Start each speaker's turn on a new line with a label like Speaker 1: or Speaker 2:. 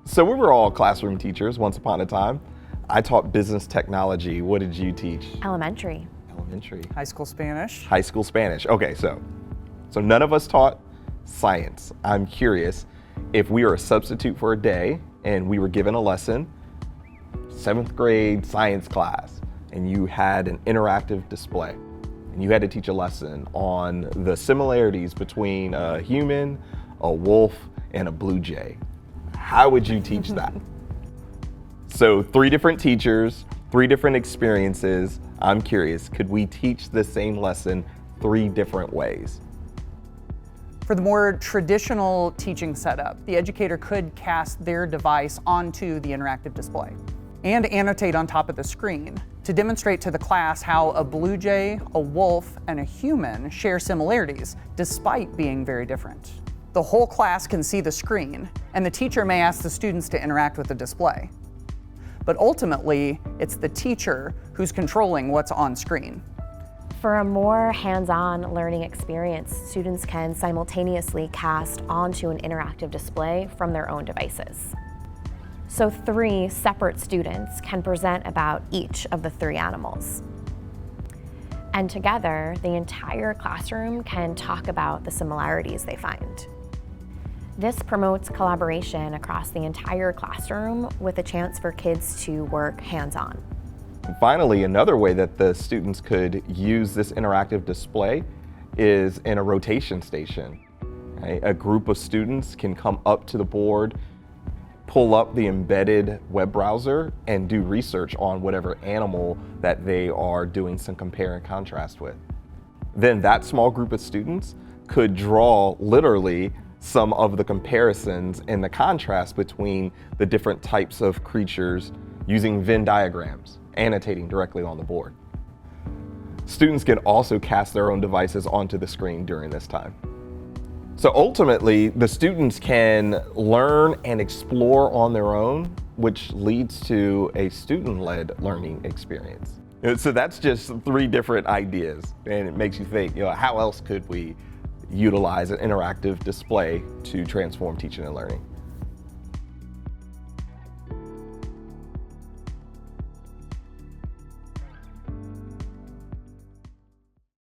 Speaker 1: So we were all classroom teachers once upon a time. I taught business technology. What did you teach?
Speaker 2: Elementary.
Speaker 1: Elementary.
Speaker 3: High school Spanish.
Speaker 1: High school Spanish. Okay, so none of us taught science. I'm curious, if we were a substitute for a day and we were given a lesson, 7th grade science class, and you had an interactive display, and you had to teach a lesson on the similarities between a human, a wolf, and a blue jay. How would you teach that? So 3 different teachers, 3 different experiences. I'm curious, could we teach the same lesson 3 different ways?
Speaker 3: For the more traditional teaching setup, the educator could cast their device onto the interactive display and annotate on top of the screen to demonstrate to the class how a blue jay, a wolf, and a human share similarities despite being very different. The whole class can see the screen, and the teacher may ask the students to interact with the display. But ultimately, it's the teacher who's controlling what's on screen.
Speaker 2: For a more hands-on learning experience, students can simultaneously cast onto an interactive display from their own devices. So 3 separate students can present about each of the 3 animals. And together, the entire classroom can talk about the similarities they find. This promotes collaboration across the entire classroom with a chance for kids to work hands-on.
Speaker 1: Finally, another way that the students could use this interactive display is in a rotation station. Right? A group of students can come up to the board, pull up the embedded web browser, and do research on whatever animal that they are doing some compare and contrast with. Then that small group of students could draw literally some of the comparisons and the contrast between the different types of creatures using Venn diagrams, annotating directly on the board. Students can also cast their own devices onto the screen during this time. So ultimately, the students can learn and explore on their own, which leads to a student-led learning experience. So that's just 3 different ideas, and it makes you think, how else could we utilize an interactive display to transform teaching and learning?